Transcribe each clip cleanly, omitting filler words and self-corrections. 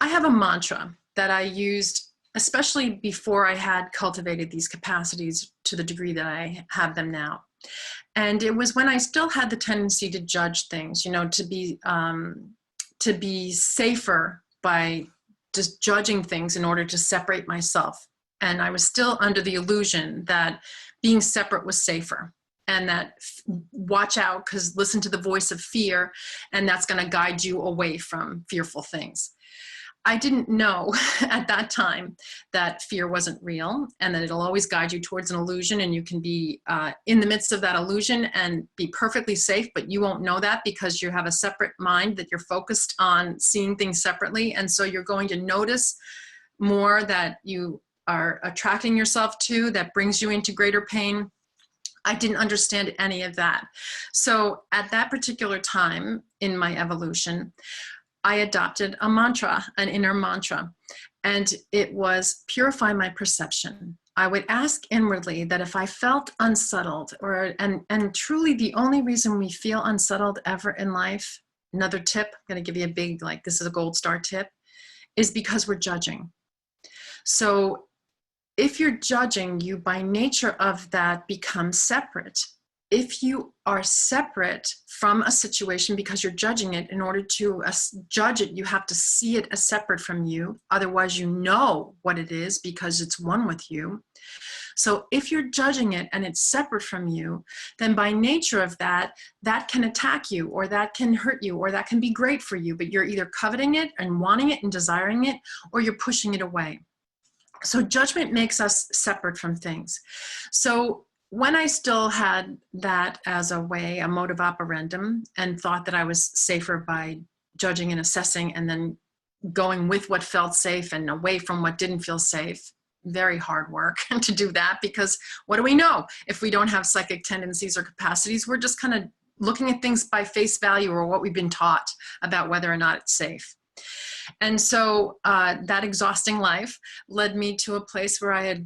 I have a mantra that I used, especially before I had cultivated these capacities to the degree that I have them now. And it was when I still had the tendency to judge things, you know, to be safer by just judging things in order to separate myself. And I was still under the illusion that being separate was safer, and that watch out, because listen to the voice of fear, and that's going to guide you away from fearful things. I didn't know at that time that fear wasn't real, and that it'll always guide you towards an illusion, and you can be in the midst of that illusion and be perfectly safe, but you won't know that because you have a separate mind, that you're focused on seeing things separately. And so you're going to notice more that you are attracting yourself to, that brings you into greater pain. I didn't understand any of that. So at that particular time in my evolution, I adopted a mantra, an inner mantra, and it was purify my perception. I would ask inwardly that if I felt unsettled, and truly the only reason we feel unsettled ever in life, another tip, I'm going to give you a big, like, this is a gold star tip, is because we're judging. So if you're judging, you by nature of that become separate. If you are separate from a situation because you're judging it, in order to judge it, you have to see it as separate from you. Otherwise, you know what it is because it's one with you. So if you're judging it and it's separate from you, then by nature of that, that can attack you, or that can hurt you, or that can be great for you. But you're either coveting it and wanting it and desiring it, or you're pushing it away. So judgment makes us separate from things. So when I still had that as a way, a mode of operandum, and thought that I was safer by judging and assessing and then going with what felt safe and away from what didn't feel safe, very hard work to do that, because what do we know? If we don't have psychic tendencies or capacities, we're just kind of looking at things by face value or what we've been taught about whether or not it's safe. And so that exhausting life led me to a place where I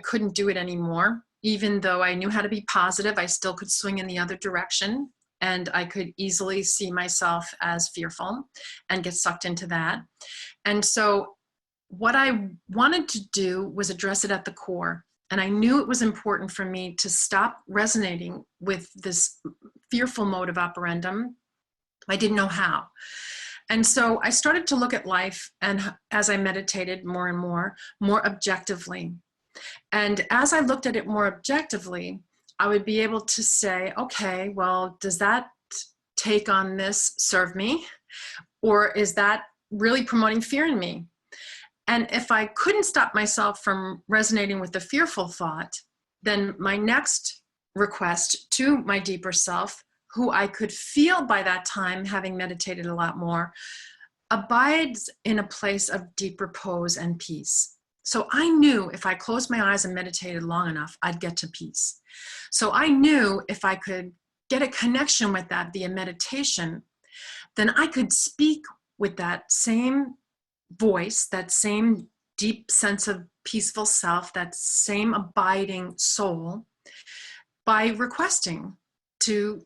couldn't do it anymore. Even though I knew how to be positive, I still could swing in the other direction, and I could easily see myself as fearful and get sucked into that. And so what I wanted to do was address it at the core. And I knew it was important for me to stop resonating with this fearful mode of operandum. I didn't know how. And so I started to look at life, and as I meditated more and more objectively. And as I looked at it more objectively, I would be able to say, okay, well, does that take on this serve me? Or is that really promoting fear in me? And if I couldn't stop myself from resonating with the fearful thought, then my next request to my deeper self, who I could feel by that time, having meditated a lot more, abides in a place of deep repose and peace. So I knew if I closed my eyes and meditated long enough, I'd get to peace. So I knew if I could get a connection with that via meditation, then I could speak with that same voice, that same deep sense of peaceful self, that same abiding soul, by requesting to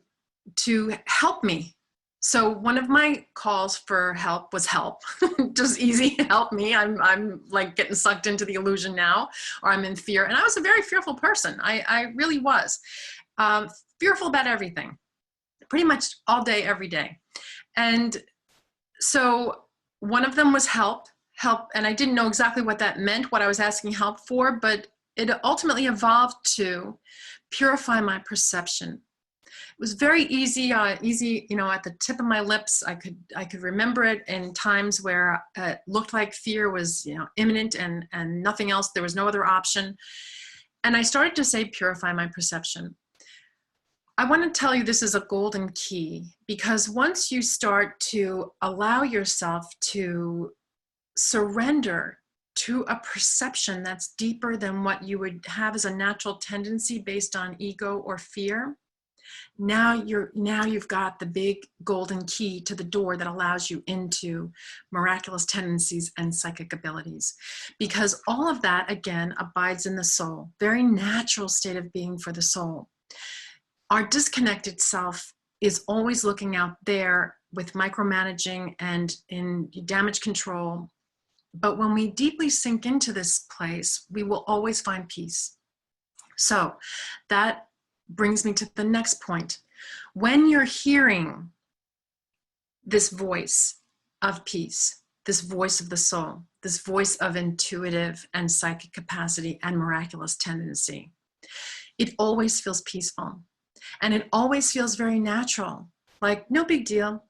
help me. So one of my calls for help was help, just easy, help me. I'm like getting sucked into the illusion now, or I'm in fear. And I was a very fearful person. I really was fearful about everything, pretty much all day, every day. And so one of them was help. And I didn't know exactly what that meant, what I was asking help for, but it ultimately evolved to purify my perception. It was very easy, you know, at the tip of my lips. I could remember it in times where it looked like fear was, you know, imminent and nothing else. There was no other option. And I started to say, purify my perception. I want to tell you this is a golden key, because once you start to allow yourself to surrender to a perception that's deeper than what you would have as a natural tendency based on ego or fear, now you've got the big golden key to the door that allows you into miraculous tendencies and psychic abilities. Because all of that, again, abides in the soul, very natural state of being for the soul. Our disconnected self is always looking out there with micromanaging and in damage control. But when we deeply sink into this place, we will always find peace. So that brings me to the next point. When you're hearing this voice of peace, this voice of the soul, this voice of intuitive and psychic capacity and miraculous tendency, it always feels peaceful. And it always feels very natural, like no big deal.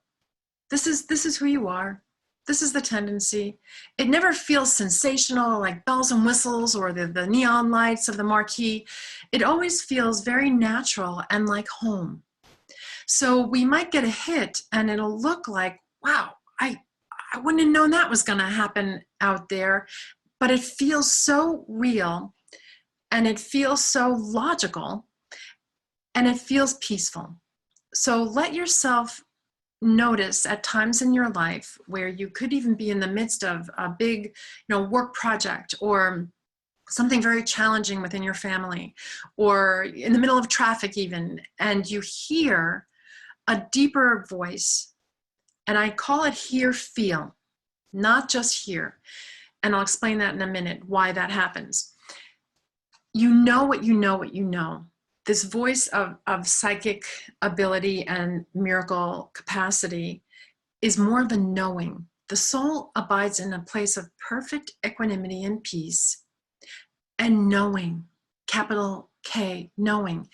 This is who you are. This is the tendency. It never feels sensational, like bells and whistles or the neon lights of the marquee. It always feels very natural and like home. So we might get a hit and it'll look like, wow, I wouldn't have known that was going to happen out there. But it feels so real and it feels so logical and it feels peaceful. So let yourself notice at times in your life where you could even be in the midst of a big, work project or something very challenging within your family or in the middle of traffic even, and you hear a deeper voice. And I call it hear, feel, not just hear. And I'll explain that in a minute, why that happens. You know what you know what you know. This voice of psychic ability and miracle capacity is more of a knowing. The soul abides in a place of perfect equanimity and peace and knowing, capital K, knowing.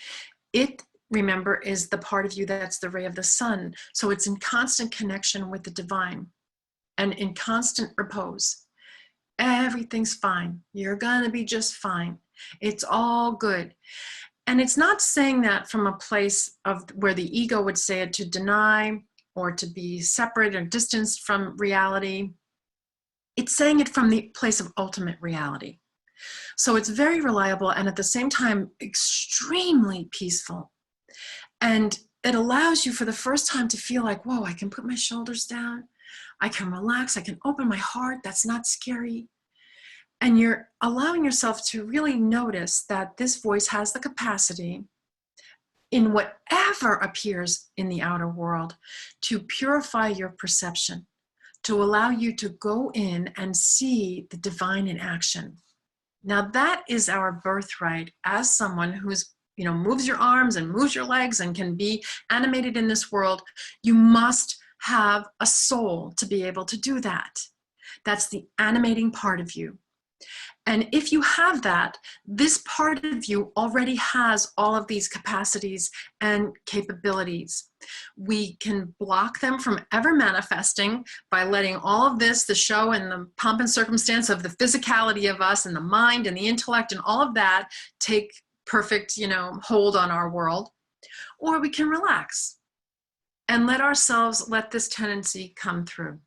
It, remember, is the part of you that's the ray of the sun. So it's in constant connection with the divine and in constant repose. Everything's fine. You're going to be just fine. It's all good. And it's not saying that from a place of where the ego would say it, to deny or to be separate or distanced from reality. It's saying it from the place of ultimate reality. So it's very reliable and at the same time extremely peaceful. And it allows you for the first time to feel like, whoa, I can put my shoulders down. I can relax. I can open my heart. That's not scary. And you're allowing yourself to really notice that this voice has the capacity in whatever appears in the outer world to purify your perception, to allow you to go in and see the divine in action. Now that is our birthright as someone who's, moves your arms and moves your legs and can be animated in this world. You must have a soul to be able to do that. That's the animating part of you. And if you have that, this part of you already has all of these capacities and capabilities. We can block them from ever manifesting by letting all of this, the show and the pomp and circumstance of the physicality of us and the mind and the intellect and all of that take perfect, hold on our world. Or we can relax and let this tendency come through.